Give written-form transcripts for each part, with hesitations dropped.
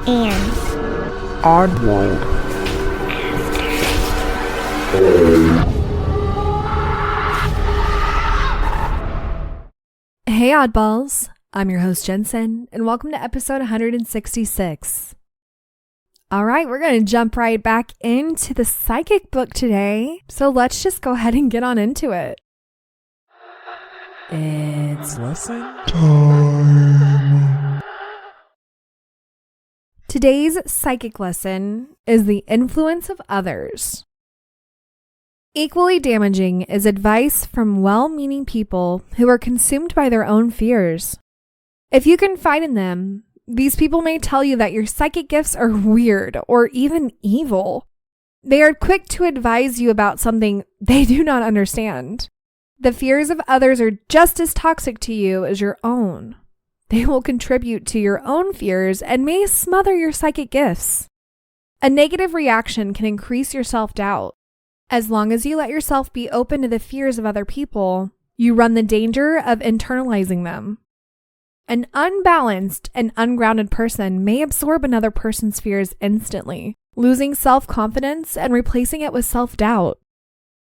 and Oddworld. Hey oddballs, I'm your host Jensen, and welcome to episode 166. Alright, we're going to jump right back into the psychic book today, so let's just go ahead and get on into it. It's lesson time. Today's psychic lesson is the influence of others. Equally damaging is advice from well-meaning people who are consumed by their own fears. If you confide in them, these people may tell you that your psychic gifts are weird or even evil. They are quick to advise you about something they do not understand. The fears of others are just as toxic to you as your own. They will contribute to your own fears and may smother your psychic gifts. A negative reaction can increase your self-doubt. As long as you let yourself be open to the fears of other people, you run the danger of internalizing them. An unbalanced and ungrounded person may absorb another person's fears instantly, losing self-confidence and replacing it with self-doubt.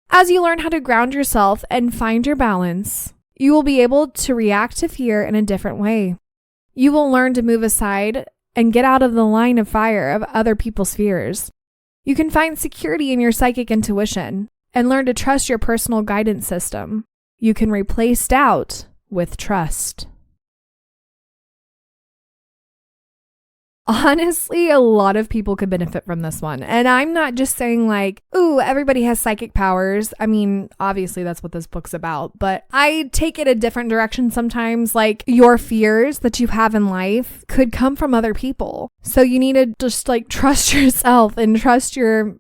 As you learn how to ground yourself and find your balance, you will be able to react to fear in a different way. You will learn to move aside and get out of the line of fire of other people's fears. You can find security in your psychic intuition and learn to trust your personal guidance system. You can replace doubt with trust. Honestly, a lot of people could benefit from this one. And I'm not just saying like, ooh, everybody has psychic powers. I mean, obviously that's what this book's about, but I take it a different direction sometimes. Like your fears that you have in life could come from other people. So you need to just like trust yourself and trust your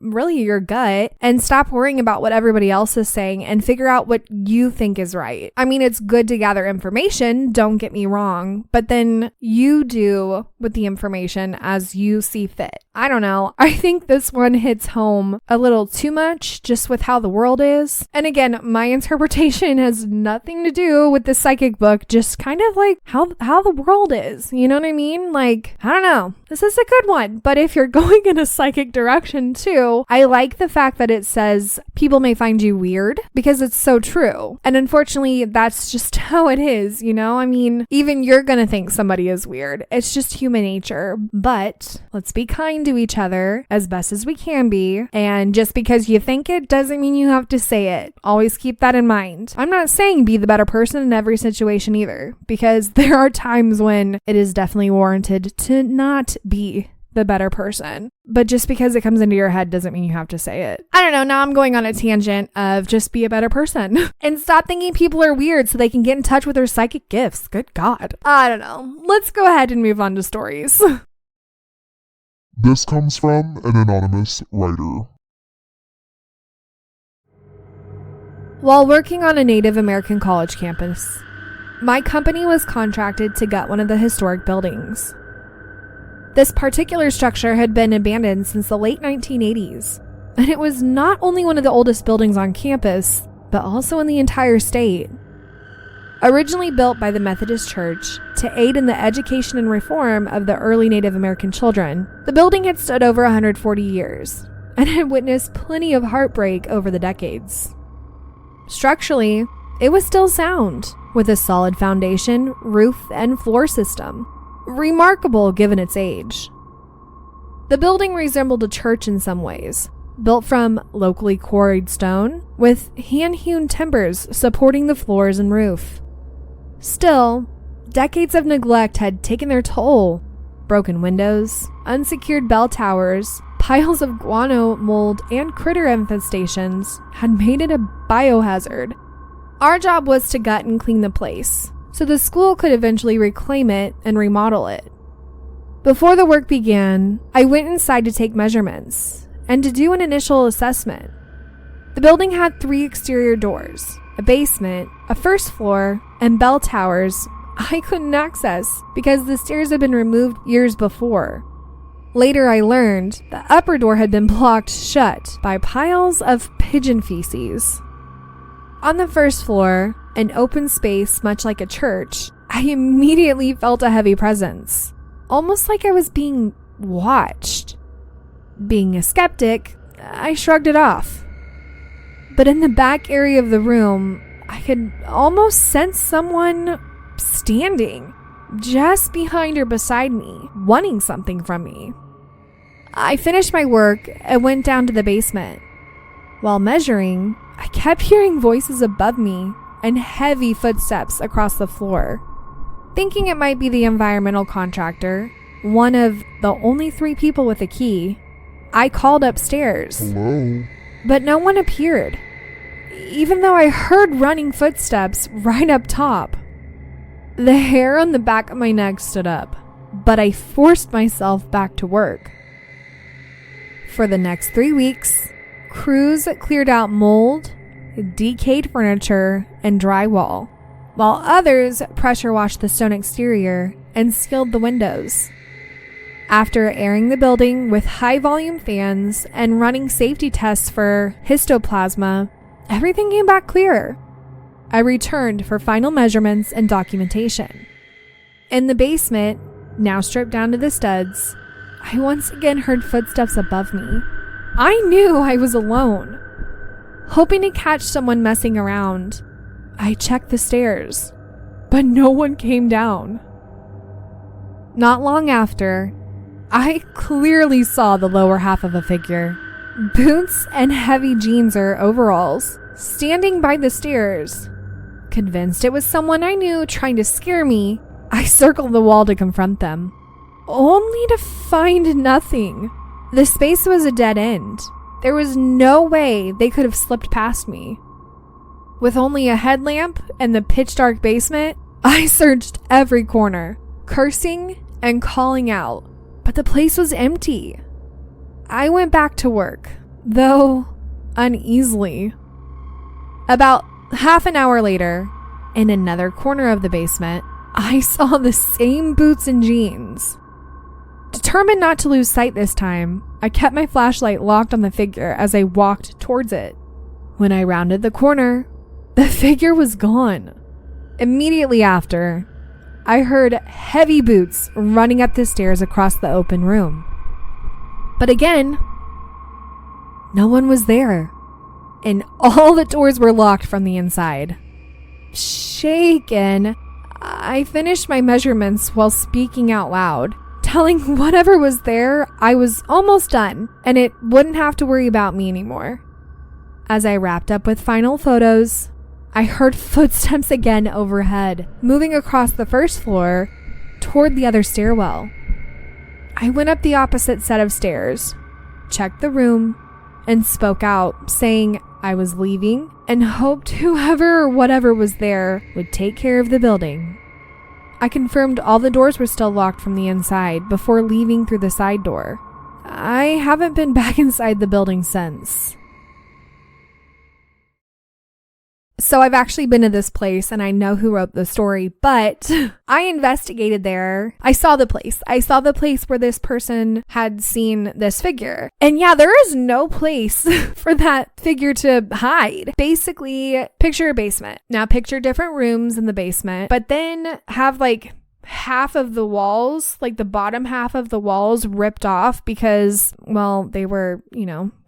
gut and stop worrying about what everybody else is saying and figure out what you think is right. I mean, it's good to gather information, don't get me wrong, but then you do with the information as you see fit. I don't know. I think this one hits home a little too much just with how the world is. And again, my interpretation has nothing to do with the psychic book, just kind of like how the world is. You know what I mean? Like, I don't know. This is a good one. But if you're going in a psychic direction too, I like the fact that it says people may find you weird because it's so true. And unfortunately, that's just how it is, you know? I mean, even you're gonna think somebody is weird. It's just human nature. But let's be kind to each other as best as we can be. And just because you think it doesn't mean you have to say it. Always keep that in mind. I'm not saying be the better person in every situation either, because there are times when it is definitely warranted to not be the better person. But just because it comes into your head doesn't mean you have to say it. I don't know. Now I'm going on a tangent of just be a better person and stop thinking people are weird so they can get in touch with their psychic gifts. Good God. I don't know. Let's go ahead and move on to stories. This comes from an anonymous writer. While working on a Native American college campus, my company was contracted to gut one of the historic buildings. This particular structure had been abandoned since the late 1980s, and it was not only one of the oldest buildings on campus, but also in the entire state. Originally built by the Methodist Church to aid in the education and reform of the early Native American children, the building had stood over 140 years and had witnessed plenty of heartbreak over the decades. Structurally, it was still sound, with a solid foundation, roof, and floor system. Remarkable given its age. The building resembled a church in some ways, built from locally quarried stone, with hand-hewn timbers supporting the floors and roof. Still, decades of neglect had taken their toll. Broken windows, unsecured bell towers, piles of guano mold, and critter infestations had made it a biohazard. Our job was to gut and clean the place, so the school could eventually reclaim it and remodel it. Before the work began, I went inside to take measurements and to do an initial assessment. The building had 3 exterior doors, a basement, a first floor, and bell towers I couldn't access because the stairs had been removed years before. Later I learned the upper door had been blocked shut by piles of pigeon feces. On the first floor, an open space much like a church, I immediately felt a heavy presence, almost like I was being watched. Being a skeptic, I shrugged it off. But in the back area of the room, I could almost sense someone standing just behind or beside me, wanting something from me. I finished my work and went down to the basement. While measuring, I kept hearing voices above me and heavy footsteps across the floor. Thinking it might be the environmental contractor, one of the only 3 people with a key, I called upstairs. Hello? But no one appeared, even though I heard running footsteps right up top. The hair on the back of my neck stood up, but I forced myself back to work. For the next 3 weeks, crews cleared out mold, decayed furniture, and drywall, while others pressure washed the stone exterior and sealed the windows. After airing the building with high-volume fans and running safety tests for histoplasma, everything came back clear. I returned for final measurements and documentation. In the basement, now stripped down to the studs, I once again heard footsteps above me. I knew I was alone. Hoping to catch someone messing around, I checked the stairs, but no one came down. Not long after, I clearly saw the lower half of a figure, boots and heavy jeans or overalls, standing by the stairs. Convinced it was someone I knew trying to scare me, I circled the wall to confront them, only to find nothing. The space was a dead end. There was no way they could have slipped past me. With only a headlamp and the pitch dark basement, I searched every corner, cursing and calling out, but the place was empty. I went back to work, though uneasily. About half an hour later, in another corner of the basement, I saw the same boots and jeans. Determined not to lose sight this time, I kept my flashlight locked on the figure as I walked towards it. When I rounded the corner, the figure was gone. Immediately after, I heard heavy boots running up the stairs across the open room. But again, no one was there, and all the doors were locked from the inside. Shaken, I finished my measurements while speaking out loud, telling whatever was there I was almost done and it wouldn't have to worry about me anymore. As I wrapped up with final photos, I heard footsteps again overhead, moving across the first floor toward the other stairwell. I went up the opposite set of stairs, checked the room, and spoke out, saying I was leaving and hoped whoever or whatever was there would take care of the building. I confirmed all the doors were still locked from the inside before leaving through the side door. I haven't been back inside the building since. So I've actually been to this place and I know who wrote the story, but I investigated there. I saw the place. I saw the place where this person had seen this figure. And yeah, there is no place for that figure to hide. Basically, picture a basement. Now picture different rooms in the basement, but then have like half of the walls, like the bottom half of the walls ripped off because, well, they were,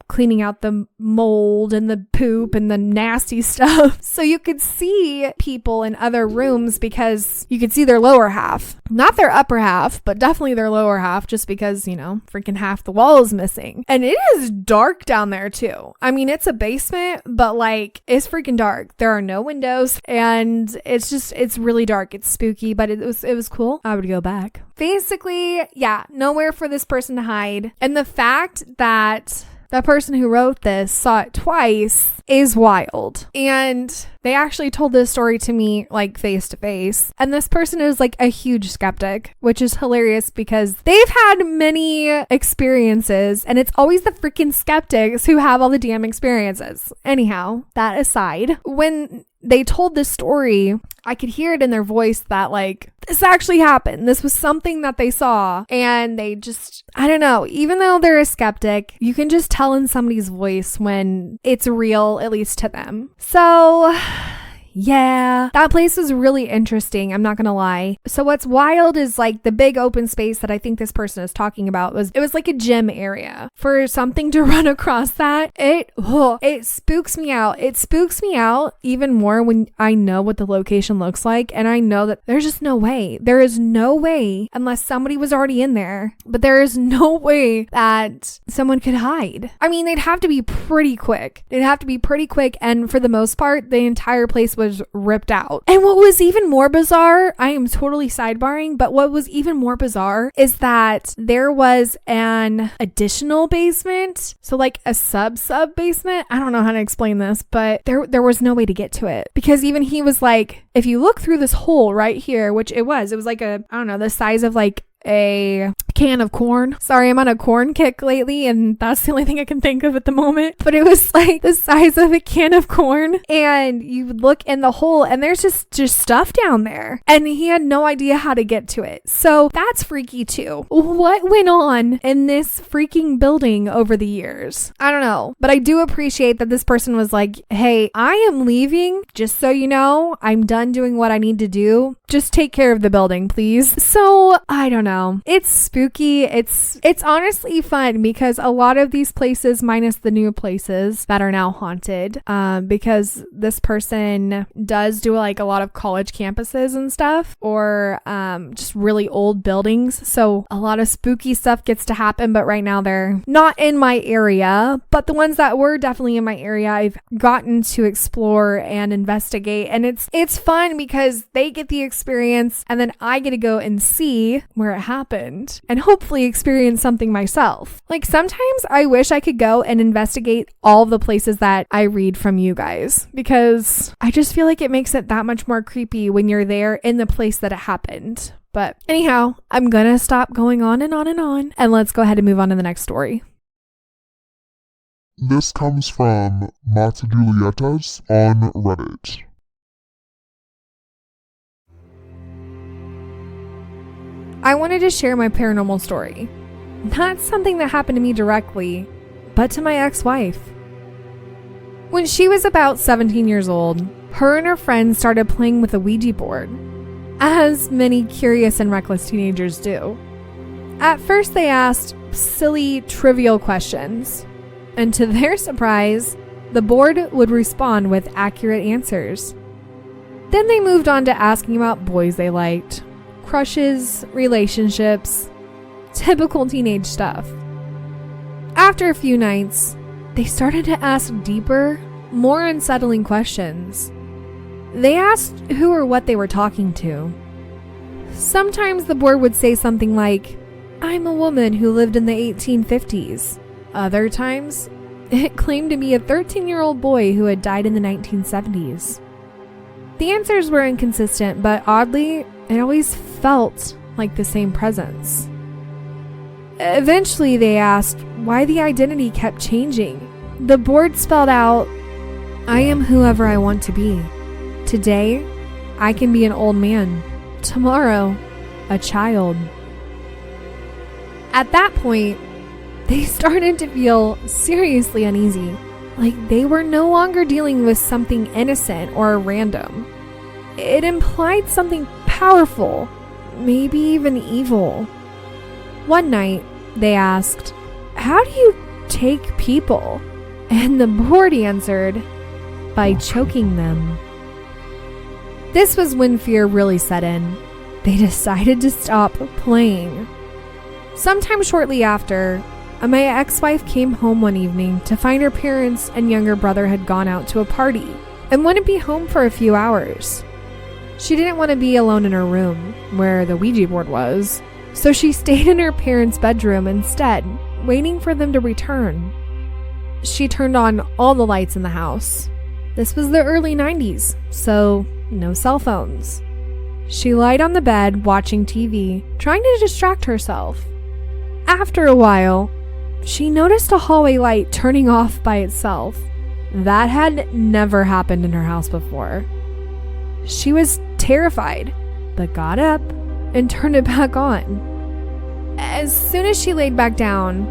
cleaning out the mold and the poop and the nasty stuff. So you could see people in other rooms because you could see their lower half. Not their upper half, but definitely their lower half just because, freaking half the wall is missing. And it is dark down there too. I mean, it's a basement, but it's freaking dark. There are no windows and it's really dark. It's spooky, but it was cool. I would go back. Basically, yeah, nowhere for this person to hide. And the fact that the person who wrote this saw it twice is wild. And they actually told this story to me face to face. And this person is a huge skeptic, which is hilarious because they've had many experiences and it's always the freaking skeptics who have all the damn experiences. Anyhow, that aside, when they told this story, I could hear it in their voice that this actually happened. This was something that they saw and they just, I don't know, even though they're a skeptic, you can just tell in somebody's voice when it's real, at least to them. So Yeah, that place was really interesting. I'm not gonna lie. So what's wild is like the big open space that I think this person is talking about it was like a gym area. For something to run across that, it spooks me out. It spooks me out even more when I know what the location looks like, and I know that there's just no way. There is no way, unless somebody was already in there, but there is no way that someone could hide. I mean, they'd have to be pretty quick. And for the most part, the entire place was ripped out. And what was even more bizarre, I am totally sidebarring, but what was even more bizarre is that there was an additional basement. So like a sub basement. I don't know how to explain this, but there was no way to get to it, because even he was like, if you look through this hole right here, which it was like I don't know, the size of like a can of corn. Sorry, I'm on a corn kick lately, and that's the only thing I can think of at the moment. But it was like the size of a can of corn, and you would look in the hole and there's just stuff down there, and he had no idea how to get to it. So that's freaky too. What went on in this freaking building over the years? I don't know, but I do appreciate that this person was like, hey, I am leaving, just so you know. I'm done doing what I need to do. Just take care of the building, please. So I don't know. It's spooky. It's honestly fun, because a lot of these places, minus the new places that are now haunted, because this person does do like a lot of college campuses and stuff, or just really old buildings. So a lot of spooky stuff gets to happen, but right now they're not in my area. But the ones that were definitely in my area, I've gotten to explore and investigate, and it's fun because they get the experience, and then I get to go and see where it happened and hopefully experience something myself. Like sometimes I wish I could go and investigate all the places that I read from you guys, because I just feel like it makes it that much more creepy when you're there in the place that it happened. But anyhow, I'm gonna stop going on and on and on, and let's go ahead and move on to the next story. This comes from matajulietas on Reddit. I wanted to share my paranormal story. Not something that happened to me directly, but to my ex-wife. When she was about 17 years old, her and her friends started playing with a Ouija board, as many curious and reckless teenagers do. At first, they asked silly, trivial questions, and to their surprise, the board would respond with accurate answers. Then they moved on to asking about boys they liked, crushes, relationships, typical teenage stuff. After a few nights, they started to ask deeper, more unsettling questions. They asked who or what they were talking to. Sometimes the board would say something like, "I'm a woman who lived in the 1850s. Other times, it claimed to be a 13-year-old boy who had died in the 1970s. The answers were inconsistent, but oddly, it always felt like the same presence. Eventually, they asked why the identity kept changing. The board spelled out, "I am whoever I want to be. Today, I can be an old man. Tomorrow, a child." At that point, they started to feel seriously uneasy, like they were no longer dealing with something innocent or random. It implied something powerful, maybe even evil. One night, they asked, "How do you take people?" And the board answered, "By choking them." This was when fear really set in. They decided to stop playing. Sometime shortly after, my ex-wife came home one evening to find her parents and younger brother had gone out to a party and wouldn't be home for a few hours. She didn't want to be alone in her room, where the Ouija board was, so she stayed in her parents' bedroom instead, waiting for them to return. She turned on all the lights in the house. This was the early 90s, so no cell phones. She lied on the bed watching TV, trying to distract herself. After a while, she noticed a hallway light turning off by itself. That had never happened in her house before. She was terrified, but got up and turned it back on. As soon as she laid back down,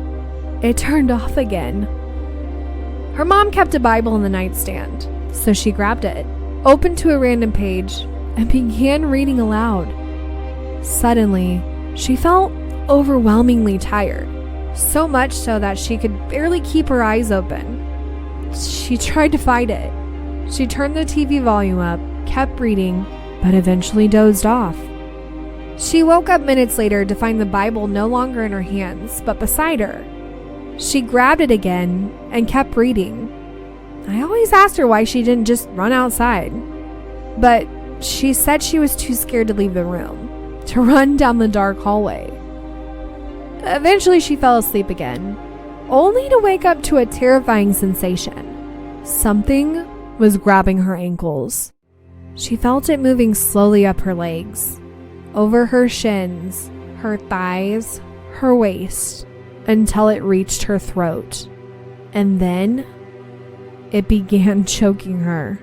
it turned off again. Her mom kept a Bible in the nightstand, so she grabbed it opened to a random page, and began reading aloud. Suddenly, she felt overwhelmingly tired, so much so that she could barely keep her eyes open. She tried to fight it. She turned the TV volume up, kept reading, but eventually dozed off. She woke up minutes later to find the Bible no longer in her hands, but beside her. She grabbed it again and kept reading. I always asked her why she didn't just run outside, but she said she was too scared to leave the room, to run down the dark hallway. Eventually she fell asleep again, only to wake up to a terrifying sensation. Something was grabbing her ankles. She felt it moving slowly up her legs, over her shins, her thighs, her waist, until it reached her throat. And then it began choking her.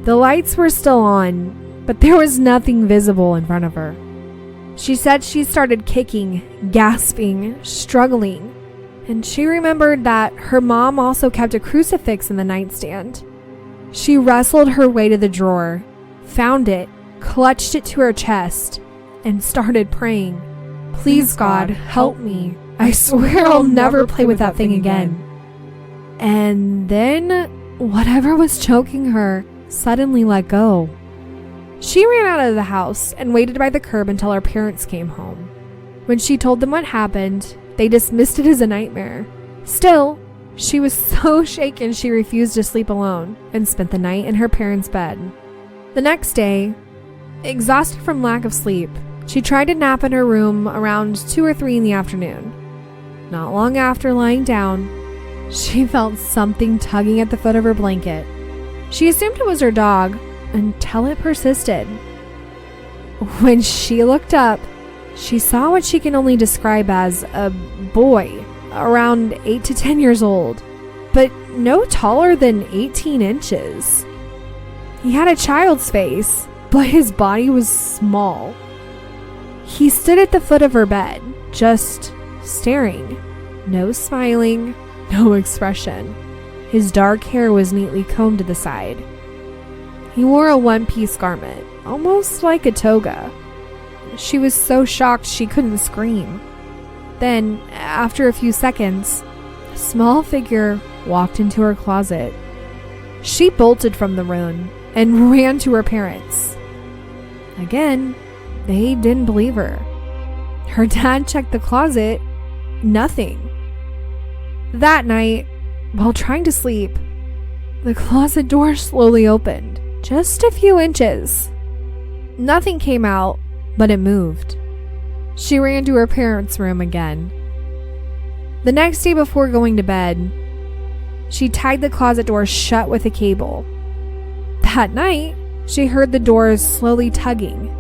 The lights were still on, but there was nothing visible in front of her. She said she started kicking, gasping, struggling, and she remembered that her mom also kept a crucifix in the nightstand. She wrestled her way to the drawer, found it, clutched it to her chest, and started praying. Please, God, help me. I swear I'll never play with that thing again. And then, whatever was choking her suddenly let go. She ran out of the house and waited by the curb until her parents came home. When she told them what happened, they dismissed it as a nightmare. Still, she was so shaken she refused to sleep alone and spent the night in her parents' bed. The next day, exhausted from lack of sleep, she tried to nap in her room around 2 or 3 in the afternoon. Not long after lying down, she felt something tugging at the foot of her blanket. She assumed it was her dog until it persisted. When she looked up, she saw what she can only describe as a boy, around 8 to 10 years old, but no taller than 18 inches. He had a child's face, but his body was small. He stood at the foot of her bed, just staring. No smiling, no expression. His dark hair was neatly combed to the side. He wore a one-piece garment, almost like a toga. She was so shocked she couldn't scream. Then, after a few seconds, a small figure walked into her closet. She bolted from the room and ran to her parents. Again, they didn't believe her. Her dad checked the closet. Nothing. That night, while trying to sleep, the closet door slowly opened, just a few inches. Nothing came out, but it moved. She ran to her parents' room again. The next day before going to bed, she tied the closet door shut with a cable. That night, she heard the doors slowly tugging,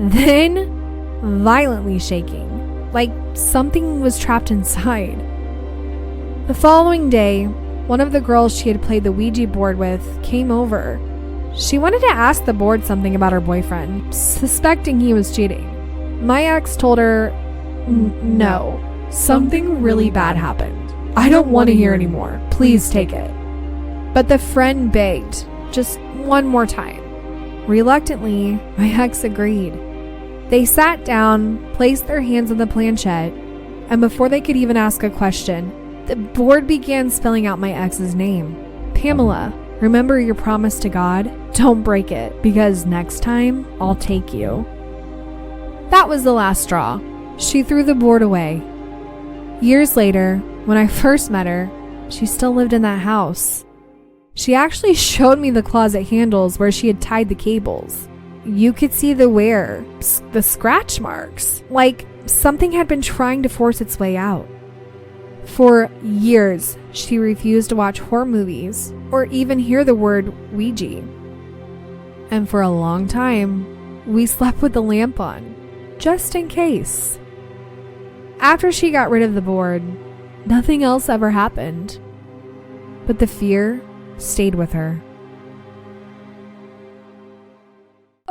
then violently shaking, like something was trapped inside. The following day, one of the girls she had played the Ouija board with came over. She wanted to ask the board something about her boyfriend, suspecting he was cheating. My ex told her, no, something really bad happened. I don't want to hear anymore. Please take it. But the friend begged, just one more time. Reluctantly, my ex agreed. They sat down, placed their hands on the planchette, and before they could even ask a question, the board began spelling out my ex's name. Pamela, remember your promise to God? Don't break it, because next time, I'll take you. That was the last straw. She threw the board away. Years later, when I first met her, she still lived in that house. She actually showed me the closet handles where she had tied the cables. You could see the wear, the scratch marks, like something had been trying to force its way out. For years, she refused to watch horror movies or even hear the word Ouija. And for a long time, we slept with the lamp on, just in case. After she got rid of the board, nothing else ever happened. But the fear stayed with her.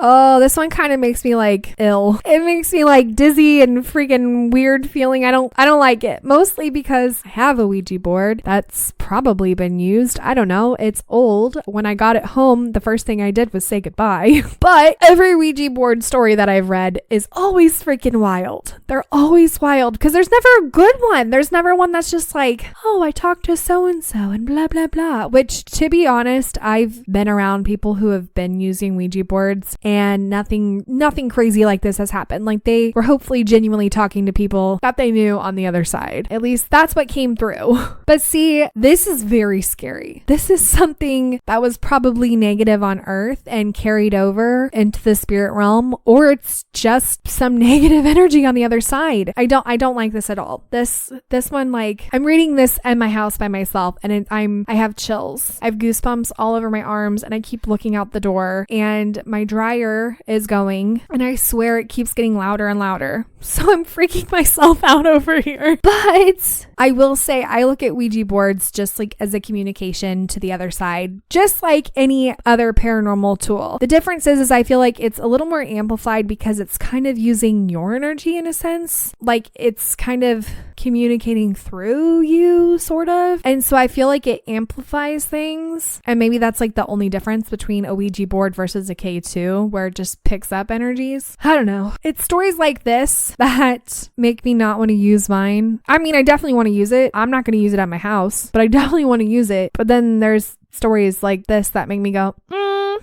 Oh, this one kind of makes me like ill. It makes me like dizzy and freaking weird feeling. I don't like it. Mostly because I have a Ouija board that's probably been used. I don't know. It's old. When I got it home, the first thing I did was say goodbye. But every Ouija board story that I've read is always freaking wild. They're always wild because there's never a good one. There's never one that's just like, oh, I talked to so-and-so and blah, blah, blah. Which, to be honest, I've been around people who have been using Ouija boards and nothing crazy like this has happened. Like they were hopefully genuinely talking to people that they knew on the other side. At least that's what came through. But see, this is very scary. This is something that was probably negative on Earth and carried over into the spirit realm, or it's just some negative energy on the other side. I don't like this at all. This one, like, I'm reading this in my house by myself and I have chills. I have goosebumps all over my arms and I keep looking out the door and my dryer is going and I swear it keeps getting louder and louder. So I'm freaking myself out over here. But I will say I look at Ouija boards just like as a communication to the other side, just like any other paranormal tool. The difference is I feel like it's a little more amplified because it's kind of using your energy in a sense. Like it's kind of communicating through you, sort of. And so I feel like it amplifies things. And maybe that's like the only difference between a Ouija board versus a K2, where it just picks up energies. I don't know. It's stories like this that make me not want to use mine. I mean, I definitely want to use it. I'm not going to use it at my house, but I definitely want to use it. But then there's stories like this that make me go,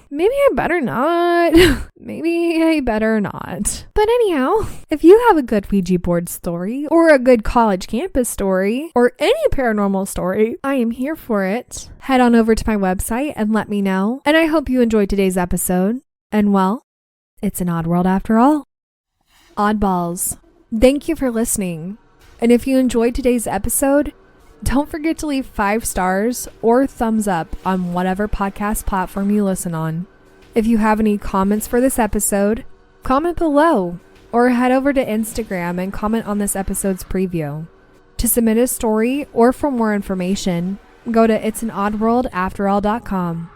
maybe I better not. Maybe I better not. But anyhow, if you have a good Ouija board story or a good college campus story or any paranormal story, I am here for it. Head on over to my website and let me know. And I hope you enjoyed today's episode. And well, it's an odd world after all. Oddballs, thank you for listening. And if you enjoyed today's episode, don't forget to leave 5 stars or thumbs up on whatever podcast platform you listen on. If you have any comments for this episode, comment below or head over to Instagram and comment on this episode's preview. To submit a story or for more information, go to itsanoddworldafterall.com.